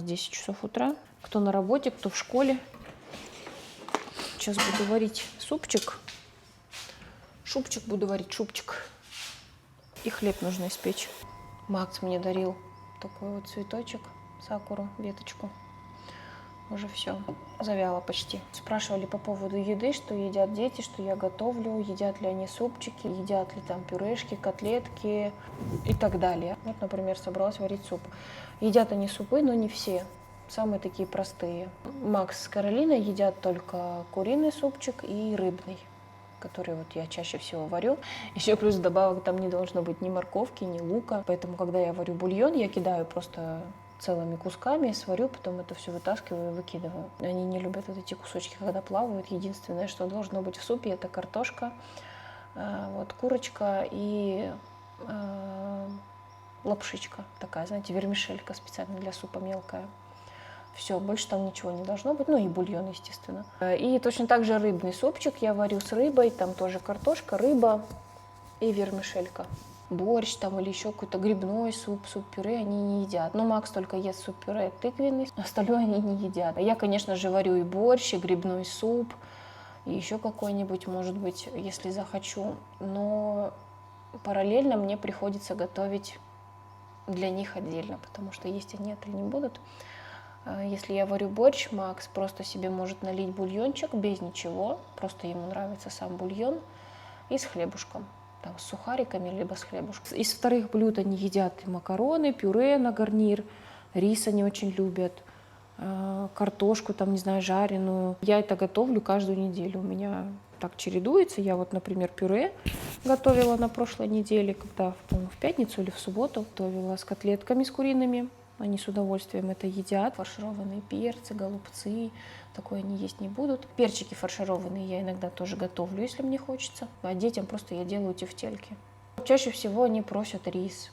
10 часов утра. Кто на работе, кто в школе. Сейчас буду варить супчик. Шупчик буду варить, шупчик. И хлеб нужно испечь. Макс мне дарил такой вот цветочек, сакуру, веточку. Уже все, завяло почти. Спрашивали по поводу еды, что едят дети, что я готовлю, едят ли они супчики, едят ли там пюрешки, котлетки и так далее. Вот, например, собралась варить суп. Едят они супы, но не все, самые такие простые. Макс с Каролиной едят только куриный супчик и рыбный, который вот я чаще всего варю. Еще плюс добавок там не должно быть ни морковки, ни лука. Поэтому, когда я варю бульон, я кидаю просто целыми кусками, сварю, потом это все вытаскиваю и выкидываю. Они не любят вот эти кусочки, когда плавают. Единственное, что должно быть в супе, это картошка, вот курочка и лапшичка такая, знаете, вермишелька специально для супа мелкая. Все, больше там ничего не должно быть, ну и бульон, естественно. И точно так же рыбный супчик я варю с рыбой, там тоже картошка, рыба и вермишелька. Борщ там или еще какой-то грибной суп, суп-пюре они не едят. Но Макс только ест суп-пюре тыквенный, остальное они не едят. Я, конечно же, варю и борщ, и грибной суп, и еще какой-нибудь, может быть, если захочу. Но параллельно мне приходится готовить для них отдельно, потому что есть они это не будут. Если я варю борщ, Макс просто себе может налить бульончик без ничего, просто ему нравится сам бульон, и с хлебушком. Там, с сухариками, либо с хлебушком. Из вторых блюд они едят и макароны, пюре на гарнир, рис они очень любят, картошку, там, не знаю, жареную. Я это готовлю каждую неделю. У меня так чередуется. Я вот, например, пюре готовила на прошлой неделе, когда, по-моему, в пятницу или в субботу готовила с котлетками с куриными. Они с удовольствием это едят. Фаршированные перцы, голубцы, такое они есть не будут. Перчики фаршированные я иногда тоже готовлю, если мне хочется. А детям просто я делаю тефтельки. Чаще всего они просят рис.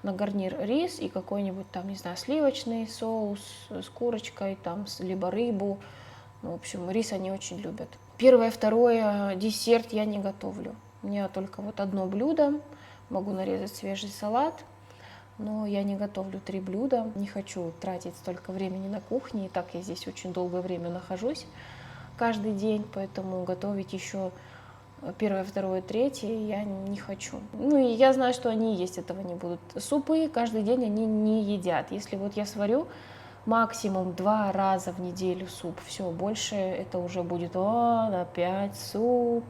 На гарнир рис и какой-нибудь там, не знаю, сливочный соус с курочкой, там, либо рыбу. Ну, в общем, рис они очень любят. Первое, второе, десерт я не готовлю. У меня только вот одно блюдо. Могу нарезать свежий салат. Но я не готовлю 3 блюда, не хочу тратить столько времени на кухне, и так я здесь очень долгое время нахожусь каждый день, поэтому готовить еще первое, второе, третье я не хочу. Ну и я знаю, что они есть этого не будут. Супы каждый день они не едят. Если вот я сварю максимум 2 раза в неделю суп, все, больше это уже будет, опять суп,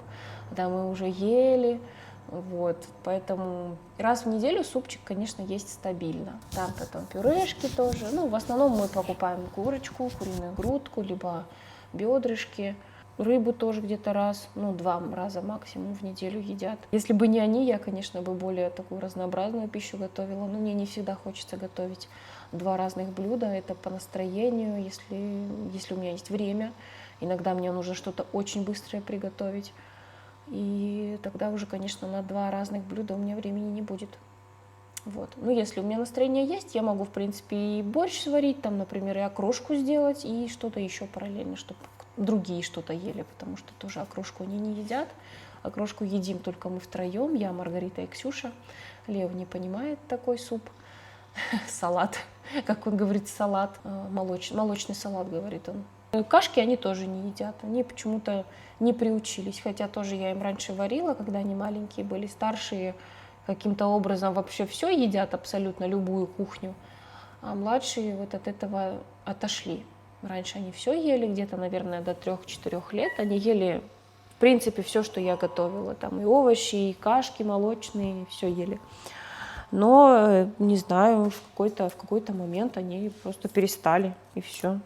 да мы уже ели. Вот, поэтому раз в неделю супчик, конечно, есть стабильно. Там потом пюрешки тоже. Ну, в основном мы покупаем курочку, куриную грудку, либо бедрышки. Рыбу тоже где-то раз, 2 раза максимум в неделю едят. Если бы не они, я, конечно, бы более такую разнообразную пищу готовила. Но мне не всегда хочется готовить 2 разных блюда. Это по настроению, если у меня есть время. Иногда мне нужно что-то очень быстрое приготовить. И тогда уже, конечно, на 2 разных блюда у меня времени не будет. Вот. Ну, если у меня настроение есть, я могу, в принципе, и борщ сварить, там, например, и окрошку сделать, и что-то еще параллельно, чтобы другие что-то ели, потому что тоже окрошку они не едят. Окрошку едим только мы втроем, я, Маргарита и Ксюша. Лев не понимает такой суп. Салат, как он говорит, салат, молочный салат, говорит он. Кашки они тоже не едят, они почему-то не приучились, хотя тоже я им раньше варила, когда они маленькие были, старшие каким-то образом вообще все едят, абсолютно любую кухню, а младшие вот от этого отошли. Раньше они все ели, где-то, наверное, до 3-4 лет, они ели, в принципе, все, что я готовила, там и овощи, и кашки молочные, все ели. Но, не знаю, в какой-то момент они просто перестали, и все.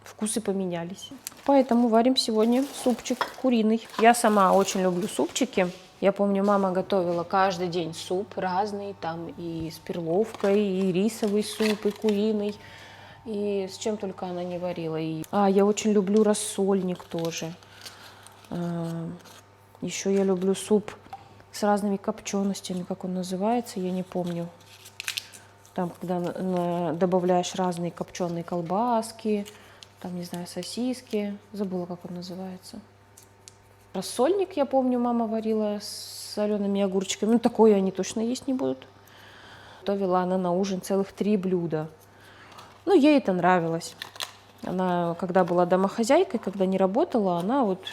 Вкусы поменялись. Поэтому варим сегодня супчик куриный. Я сама очень люблю супчики. Я помню, мама готовила каждый день суп разный, там и с перловкой, и рисовый суп, и куриный, и с чем только она не варила. Я очень люблю рассольник тоже. Еще я люблю суп с разными копченостями, как он называется, я не помню. Там, когда добавляешь разные копченые колбаски, там, не знаю, сосиски, забыла, как он называется. Рассольник, я помню, мама варила с солеными огурчиками. Ну, такое они точно есть не будут. Готовила она на ужин целых 3 блюда. Ну, ей это нравилось. Она, когда была домохозяйкой, когда не работала, она вот...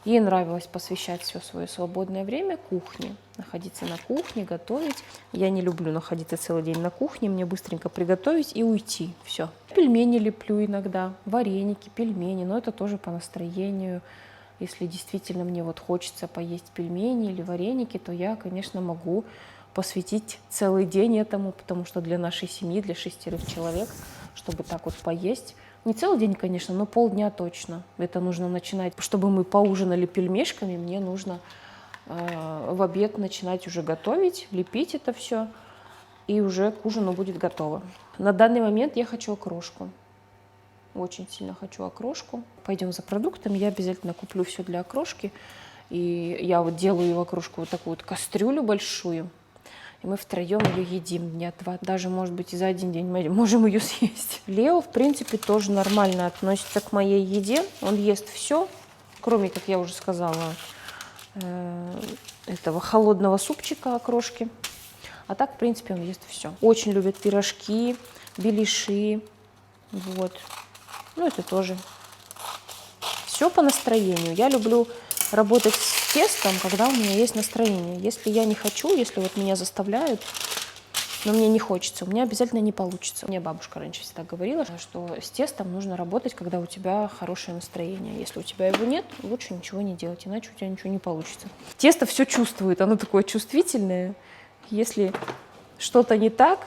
Ей нравилось посвящать все свое свободное время кухне, находиться на кухне, готовить. Я не люблю находиться целый день на кухне, мне быстренько приготовить и уйти. Все. Пельмени леплю иногда, вареники, пельмени, но это тоже по настроению. Если действительно мне вот хочется поесть пельмени или вареники, то я, конечно, могу посвятить целый день этому, потому что для нашей семьи, для 6 человек, чтобы так вот поесть, не целый день, конечно, но полдня точно. Это нужно начинать. Чтобы мы поужинали пельмешками, мне нужно в обед начинать уже готовить, лепить это все, и уже к ужину будет готово. На данный момент я хочу окрошку. Очень сильно хочу окрошку. Пойдем за продуктами, я обязательно куплю все для окрошки. И я вот делаю в окрошку вот такую вот кастрюлю большую. И мы втроем ее едим дня два, даже, может быть, и за один день мы можем ее съесть. Лео, в принципе, тоже нормально относится к моей еде. Он ест все, кроме, как я уже сказала, этого холодного супчика окрошки. А так, в принципе, он ест все. Очень любит пирожки, беляши. Вот. Ну, это тоже все по настроению. Я люблю работать с тестом, когда у меня есть настроение. Если я не хочу, если вот меня заставляют, но мне не хочется, у меня обязательно не получится. Мне бабушка раньше всегда говорила, что с тестом нужно работать, когда у тебя хорошее настроение. Если у тебя его нет, лучше ничего не делать, иначе у тебя ничего не получится. Тесто все чувствует, оно такое чувствительное. Если что-то не так,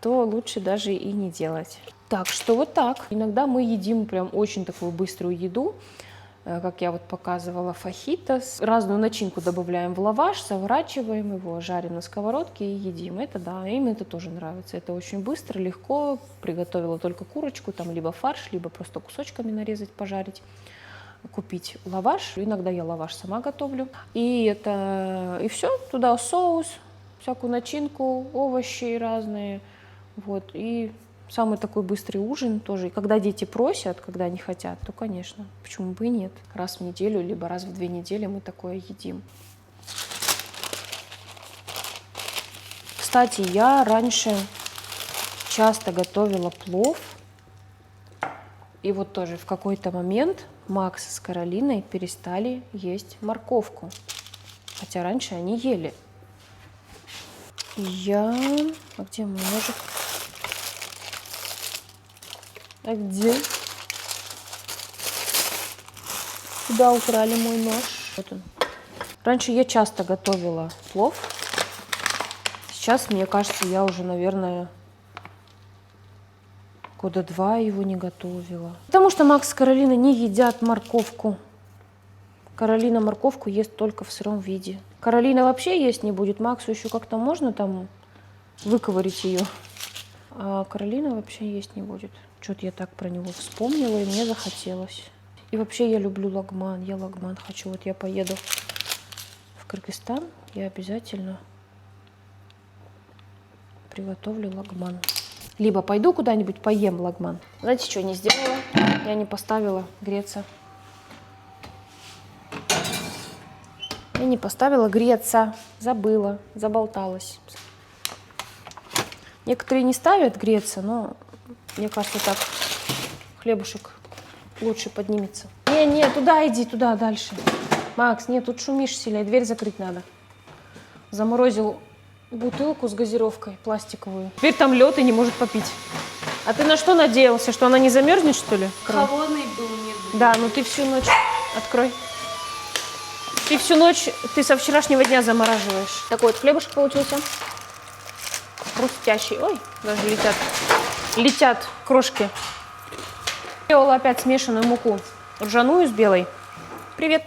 то лучше даже и не делать. Так что вот так. Иногда мы едим прям очень такую быструю еду, как я вот показывала, фахитос. Разную начинку добавляем в лаваш, заворачиваем его, жарим на сковородке и едим. Это да, им это тоже нравится. Это очень быстро, легко. Приготовила только курочку, там либо фарш, либо просто кусочками нарезать, пожарить. Купить лаваш. Иногда я лаваш сама готовлю. И все, туда соус, всякую начинку, овощи разные. Вот, и самый такой быстрый ужин тоже. И когда дети просят, когда они хотят, то, конечно, почему бы и нет. Раз в неделю, либо раз в 2 недели мы такое едим. Кстати, я раньше часто готовила плов. И вот тоже в какой-то момент Макс с Каролиной перестали есть морковку. Хотя раньше они ели. А где мой ножик? А где? Куда украли мой нож? Вот он. Раньше я часто готовила плов. Сейчас, мне кажется, я уже, наверное, года 2 его не готовила. Потому что Макс с Каролиной не едят морковку. Каролина морковку ест только в сыром виде. Каролина вообще есть не будет. Максу еще как-то можно там выковырить ее. А Каролина вообще есть не будет. Что-то я так про него вспомнила, и мне захотелось. И вообще я люблю лагман. Я лагман хочу. Вот я поеду в Кыргызстан, я обязательно приготовлю лагман. Либо пойду куда-нибудь поем лагман. Знаете, что я не сделала? Я не поставила греться. Я не поставила греться. Забыла, заболталась. Некоторые не ставят греться, но мне кажется, так хлебушек лучше поднимется. Не, туда иди, туда дальше. Макс, нет, тут шумишь сильно, дверь закрыть надо. Заморозил бутылку с газировкой пластиковую. Теперь там лед и не может попить. А ты на что надеялся, что она не замерзнет, что ли? Холодный был нет. Да, ну ты всю ночь... Открой. Ты всю ночь, ты со вчерашнего дня замораживаешь. Такой вот хлебушек получился. Хрустящий. Ой, даже летят крошки. Делала опять смешанную муку. Ржаную с белой. Привет.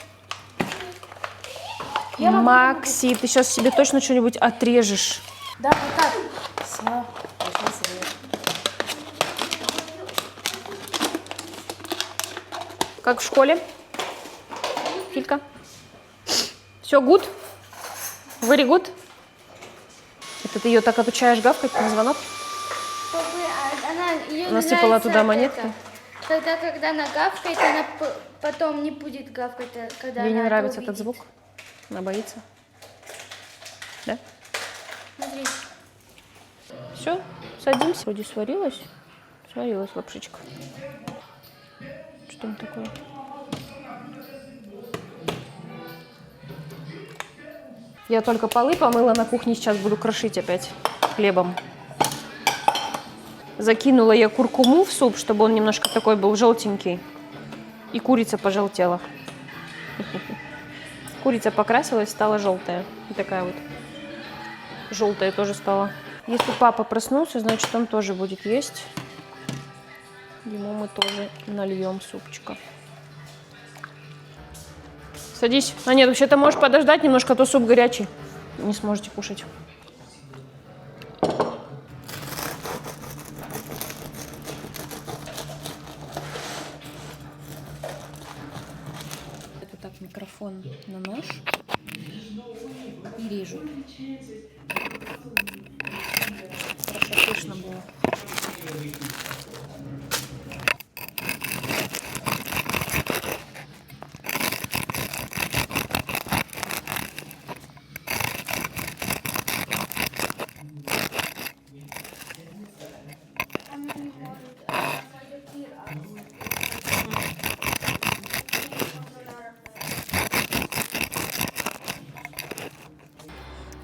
Макси, ты сейчас себе точно что-нибудь отрежешь. Да, вот так. Все. Как в школе? Филька? Все good? Very good? Это ты ее так отучаешь гавкать на звонок? Ее Насыпала туда монетки? Тогда, когда она гавкает, она потом не будет гавкать, когда Ей не она нравится это этот звук? Она боится? Да? Смотри. Все, садимся. Вроде сварилась. Сварилась лапшичка. Что там такое? Я только полы помыла на кухне, сейчас буду крошить опять хлебом. Закинула я куркуму в суп, чтобы он немножко такой был желтенький. И курица пожелтела. Курица покрасилась, стала желтая. И такая вот желтая тоже стала. Если папа проснулся, значит он тоже будет есть. Ему мы тоже нальем супчика. Садись. А нет, вообще-то можешь подождать немножко, а то суп горячий. Не сможете кушать. Это так микрофон на нож и режу. Хорошо слышно было.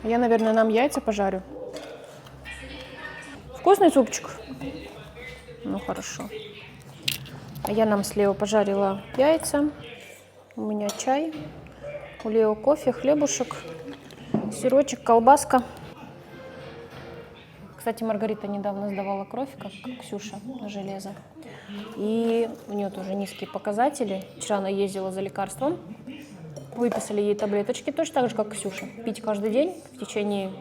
Я, наверное, нам яйца пожарю. Вкусный супчик? Ну, хорошо. А я нам с Лео пожарила яйца. У меня чай. У Лео кофе, хлебушек, сырочек, колбаска. Кстати, Маргарита недавно сдавала кровь, как Ксюша, на железо. И у нее тоже низкие показатели. Вчера она ездила за лекарством. Выписали ей таблеточки, точно так же, как Ксюша. Пить каждый день в течение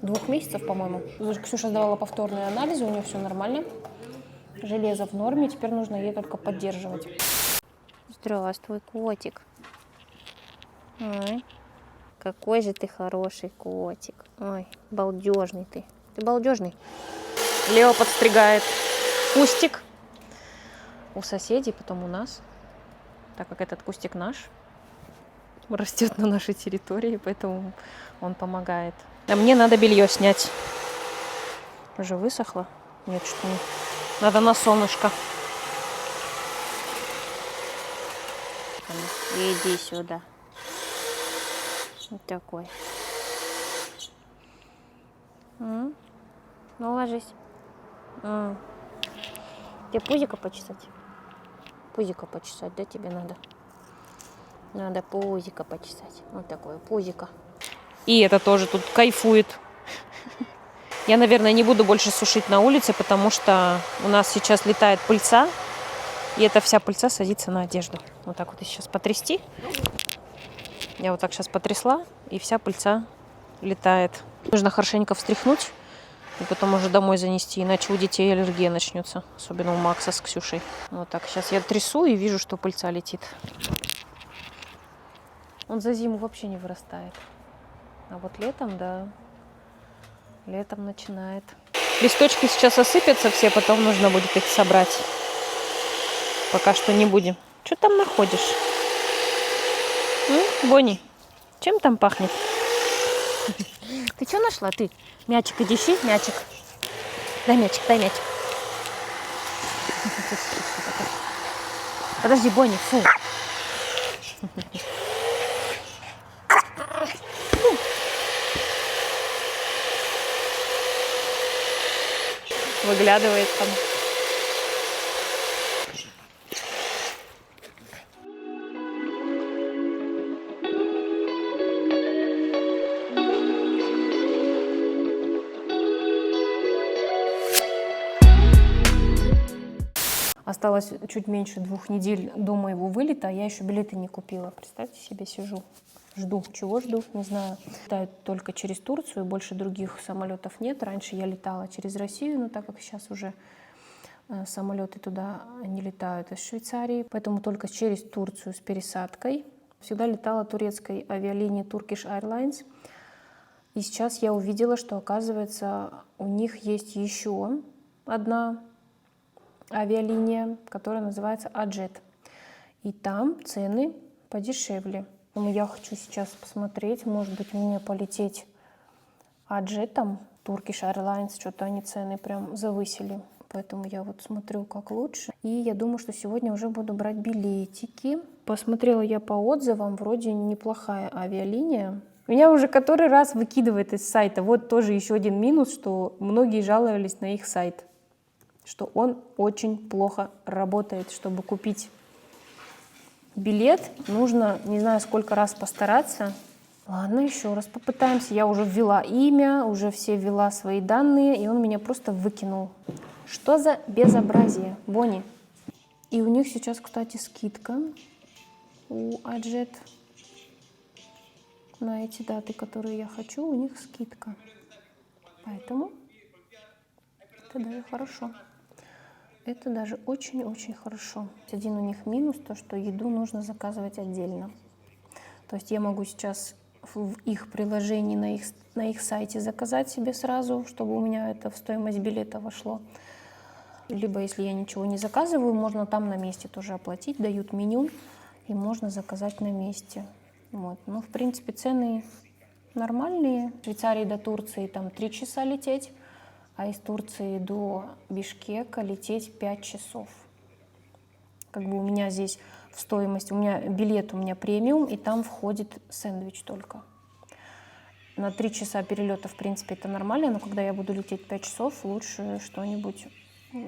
2 месяцев, по-моему. Ксюша сдавала повторные анализы, у нее все нормально. Железо в норме, теперь нужно ей только поддерживать. Здравствуй, котик. Ой, какой же ты хороший котик. Ой, балдежный ты. Ты балдежный. Лео подстригает кустик у соседей, потом у нас. Так как этот кустик наш, растет на нашей территории, поэтому он помогает. А мне надо белье снять. Уже высохло? Нет, что не. Надо на солнышко. Иди сюда. Вот такой. Ну, ложись. Тебе пузико почесать? Пузико почесать, да, тебе надо? Надо пузико почесать. Вот такое пузико. И это тоже тут кайфует. Я, наверное, не буду больше сушить на улице, потому что у нас сейчас летает пыльца. И эта вся пыльца садится на одежду. Вот так вот сейчас потрясти. Я вот так сейчас потрясла, и вся пыльца летает. Нужно хорошенько встряхнуть и потом уже домой занести, иначе у детей аллергия начнется. Особенно у Макса с Ксюшей. Вот так. Сейчас я трясу и вижу, что пыльца летит. Он за зиму вообще не вырастает. А вот летом, да, летом начинает. Листочки сейчас осыпятся все, потом нужно будет их собрать. Пока что не будем. Что там находишь? Бонни, чем там пахнет? Ты что нашла, ты? Мячик, иди ищи, мячик. Дай мячик, дай мячик. Подожди, Бонни, фу. Выглядывает там. Осталось чуть меньше 2 недель до моего вылета, а я еще билеты не купила. Представьте себе, сижу, жду. Чего жду? Не знаю. Летают только через Турцию, больше других самолетов нет. Раньше я летала через Россию, но так как сейчас уже самолеты туда не летают из Швейцарии, поэтому только через Турцию с пересадкой. Всегда летала турецкой авиалинией Turkish Airlines. И сейчас я увидела, что, оказывается, у них есть еще одна авиалиния, которая называется Аджет. И там цены подешевле. Поэтому я хочу сейчас посмотреть, может быть, мне полететь Аджетом. Turkish Airlines, что-то они цены прям завысили. Поэтому я вот смотрю, как лучше. И я думаю, что сегодня уже буду брать билетики. Посмотрела я по отзывам, вроде неплохая авиалиния. Меня уже который раз выкидывает из сайта. Вот тоже еще один минус, что многие жаловались на их сайт, что он очень плохо работает. Чтобы купить билет, нужно, не знаю, сколько раз постараться. Ладно, еще раз попытаемся. Я уже ввела имя, уже все ввела свои данные, и он меня просто выкинул. Что за безобразие, Бонни? И у них сейчас, кстати, скидка у Аджет. На эти даты, которые я хочу, у них скидка. Поэтому это даже хорошо. Это даже очень-очень хорошо. Один у них минус, то что еду нужно заказывать отдельно. То есть я могу сейчас в их приложении на их сайте заказать себе сразу, чтобы у меня это в стоимость билета вошло. Либо, если я ничего не заказываю, можно там на месте тоже оплатить, дают меню, и можно заказать на месте. Вот. Ну, в принципе, цены нормальные. В Швейцарии до Турции там 3 часа лететь, а из Турции до Бишкека лететь 5 часов. Как бы у меня здесь в стоимость, у меня премиум, и там входит сэндвич только. На 3 часа перелета, в принципе, это нормально, но когда я буду лететь 5 часов, лучше что-нибудь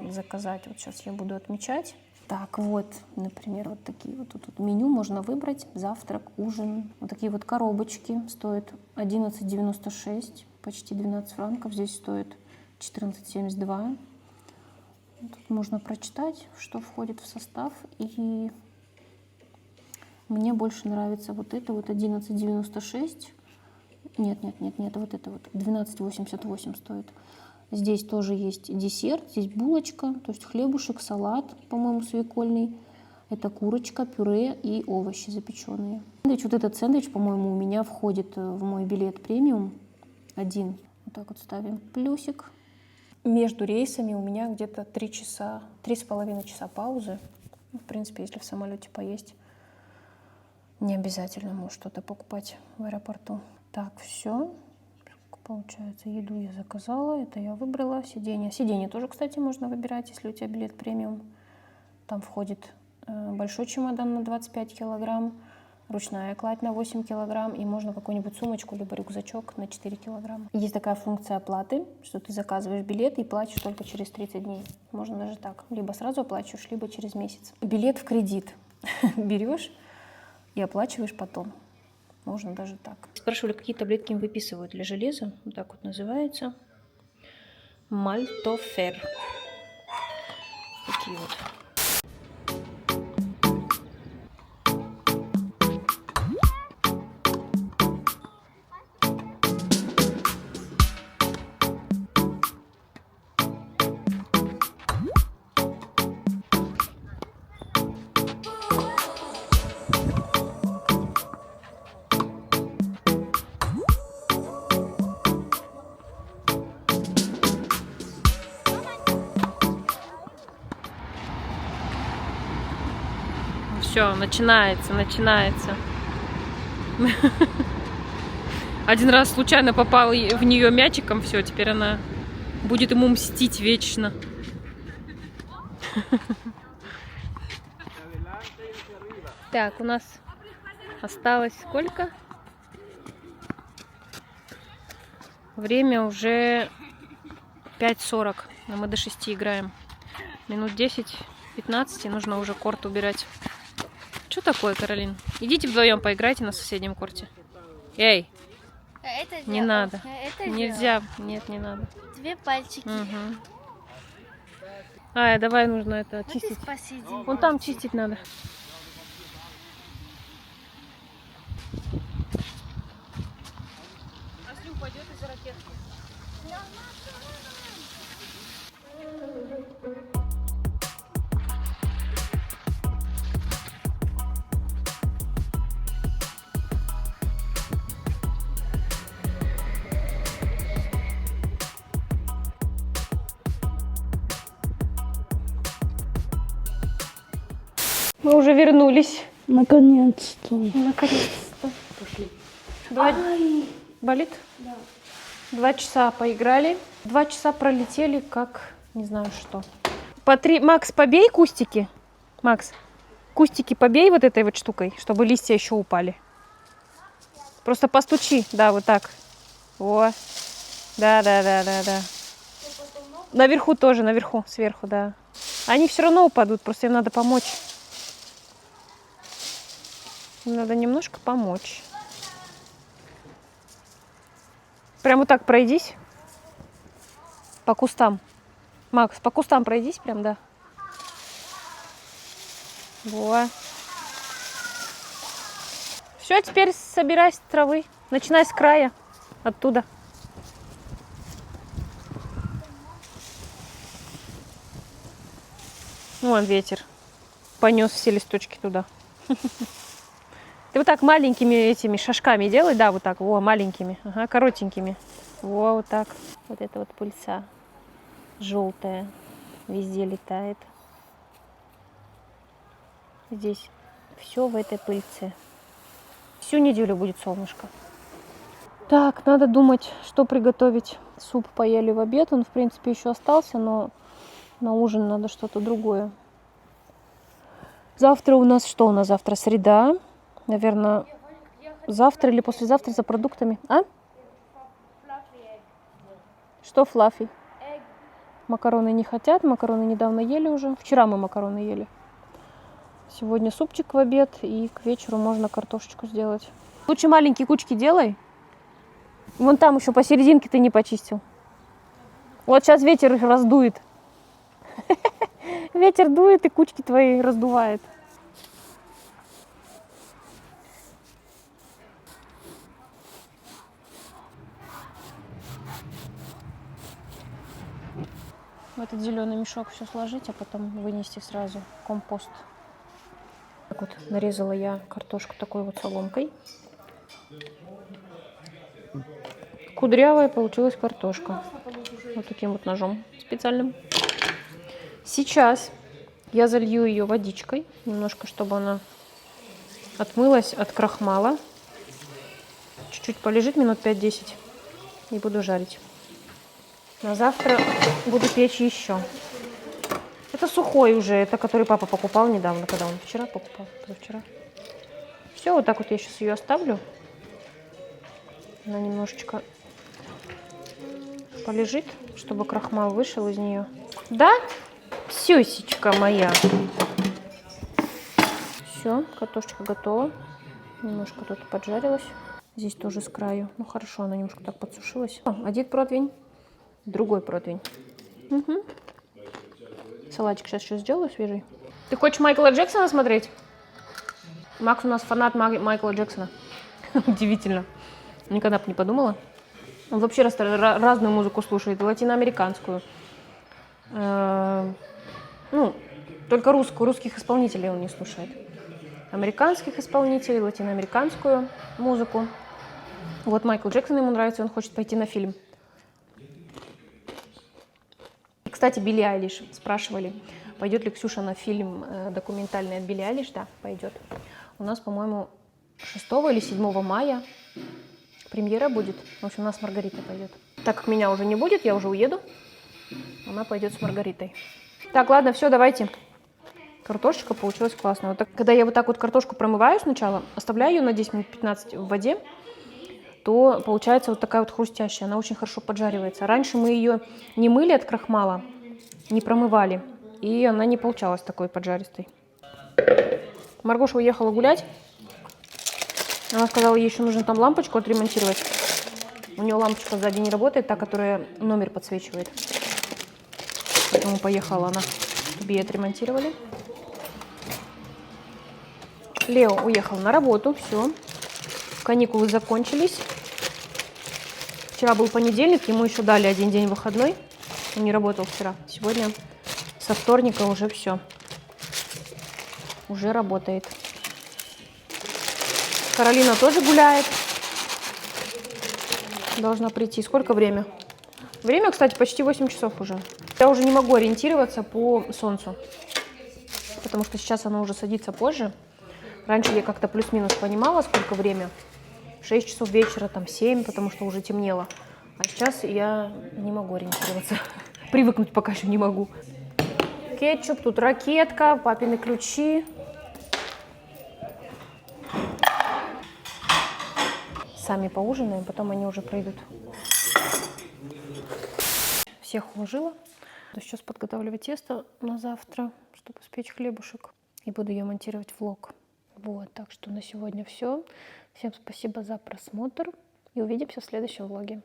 заказать. Вот сейчас я буду отмечать. Так, вот, например, вот такие вот тут меню можно выбрать. Завтрак, ужин. Вот такие вот коробочки стоят 11,96, почти 12 франков. Здесь стоит 14,72. Тут можно прочитать, что входит в состав. И мне больше нравится вот это вот 11,96. Нет, вот это вот 12,88 стоит. Здесь тоже есть десерт, здесь булочка, то есть хлебушек, салат, по-моему, свекольный. Это курочка, пюре и овощи запеченные. Вот этот сэндвич, по-моему, у меня входит в мой билет премиум. Один. Вот так вот ставим плюсик. Между рейсами у меня где-то 3 часа, 3,5 часа паузы. В принципе, если в самолете поесть, не обязательно что-то покупать в аэропорту. Так, все. Получается, еду я заказала, это я выбрала. Сиденье. Сиденье тоже, кстати, можно выбирать, если у тебя билет премиум. Там входит большой чемодан на 25 килограмм, ручная кладь на 8 килограмм, и можно какую-нибудь сумочку, либо рюкзачок на 4 килограмма. Есть такая функция оплаты, что ты заказываешь билет и платишь только через 30 дней. Можно даже так. Либо сразу оплачиваешь, либо через месяц. Билет в кредит берешь и оплачиваешь потом. Можно даже так. Спрашивали, какие таблетки им выписывают для железа. Вот так вот называется. Мальтофер. Такие вот. Все, начинается. Один раз случайно попал в нее мячиком, все, теперь она будет ему мстить вечно. Так, у нас осталось сколько? Время уже 5:40, но мы до 6 играем. Минут 10-15 и нужно уже корт убирать. Что такое, Каролин? Идите вдвоем поиграйте на соседнем корте. Эй, Это не надо. Это Нельзя. Нет, не надо. 2 пальчики. Угу. Ай, давай нужно это Вот и чистить. посиди. Вон там чистить надо. Аслю упадет из-за ракетки. Мы уже вернулись. Наконец-то. Наконец-то. Пошли. Болит? Да. 2 часа поиграли. 2 часа пролетели, как не знаю что. Макс, побей кустики. Макс, кустики побей вот этой вот штукой, чтобы листья еще упали. Просто постучи, да, вот так. Во. Да. Наверху тоже, наверху, сверху, да. Они все равно упадут, просто им надо помочь. Им надо немножко помочь. Прям вот так пройдись. По кустам. Макс, по кустам пройдись прям, да. Во. Все, теперь собирай с травы. Начинай с края. Оттуда. Вон ветер. Понес все листочки туда. Ты вот так маленькими этими шажками делай, да, вот так, во, маленькими, ага, коротенькими. Во, вот так. Вот это вот пыльца желтая везде летает. Здесь все в этой пыльце. Всю неделю будет солнышко. Так, надо думать, что приготовить. Суп поели в обед, он, в принципе, еще остался, но на ужин надо что-то другое. Завтра у нас что? У нас завтра среда. Наверное, завтра или послезавтра за продуктами. А? Что флаффи? Макароны не хотят. Макароны недавно ели уже. Вчера мы макароны ели. Сегодня супчик в обед. И к вечеру можно картошечку сделать. Лучше маленькие кучки делай. Вон там еще посерединке ты не почистил. Вот сейчас ветер их раздует. Ветер дует и кучки твои раздувает. В этот зеленый мешок все сложить, а потом вынести сразу в компост. Так вот нарезала я картошку такой вот соломкой. Кудрявая получилась картошка. Вот таким вот ножом специальным. Сейчас я залью ее водичкой, немножко, чтобы она отмылась от крахмала. Чуть-чуть полежит, минут 5-10, и буду жарить. На завтра буду печь еще. Это сухой уже, это который папа покупал недавно, когда он вчера покупал, позавчера. Все, вот так вот я сейчас ее оставлю. Она немножечко полежит, чтобы крахмал вышел из нее. Да? Сюсечка моя. Все, картошечка готова. Немножко тут поджарилась. Здесь тоже с краю. Ну хорошо, она немножко так подсушилась. Один противень, другой противень. Угу. Салатик сейчас еще сделаю свежий. Ты хочешь Майкла Джексона смотреть? Макс у нас фанат Майкла Джексона. Удивительно. Никогда бы не подумала. Он вообще разную музыку слушает, латиноамериканскую. Ну, только русских исполнителей он не слушает. Американских исполнителей, латиноамериканскую музыку. Вот Майкл Джексон ему нравится, он хочет пойти на фильм. Кстати, Билли Айлиш спрашивали, пойдет ли Ксюша на фильм документальный от Билли Айлиш. Да, пойдет. У нас, по-моему, 6 или 7 мая премьера будет. В общем, у нас с Маргаритой пойдет. Так как меня уже не будет, я уже уеду. Она пойдет с Маргаритой. Так, ладно, все, давайте. Картошечка получилась классная. Вот так, когда я вот так вот картошку промываю сначала, оставляю ее на 10 минут 15 в воде, то получается вот такая вот хрустящая. Она очень хорошо поджаривается. Раньше мы ее не мыли от крахмала, не промывали. И она не получалась такой поджаристой. Маргоша уехала гулять. Она сказала, ей еще нужно там лампочку отремонтировать. У нее лампочка сзади не работает, та, которая номер подсвечивает. Поэтому поехала она, чтобы ей отремонтировали. Лео уехал на работу, все. Каникулы закончились. Вчера был понедельник, ему еще дали один день выходной. Он не работал вчера. Сегодня со вторника уже все. Уже работает. Каролина тоже гуляет. Должна прийти. Сколько время? Время, кстати, почти 8 часов уже. Я уже не могу ориентироваться по солнцу. Потому что сейчас оно уже садится позже. Раньше я как-то плюс-минус понимала, сколько время. 6 часов вечера, там 7, потому что уже темнело. А сейчас я не могу ориентироваться. Привыкнуть пока еще не могу. кетчуп, тут ракетка, папины ключи. Сами поужинаем, потом они уже придут. Всех уложила. Сейчас подготавливать тесто на завтра, чтобы испечь хлебушек. И буду ее монтировать в влог. Вот, так что на сегодня все. Всем спасибо за просмотр. И увидимся в следующем влоге.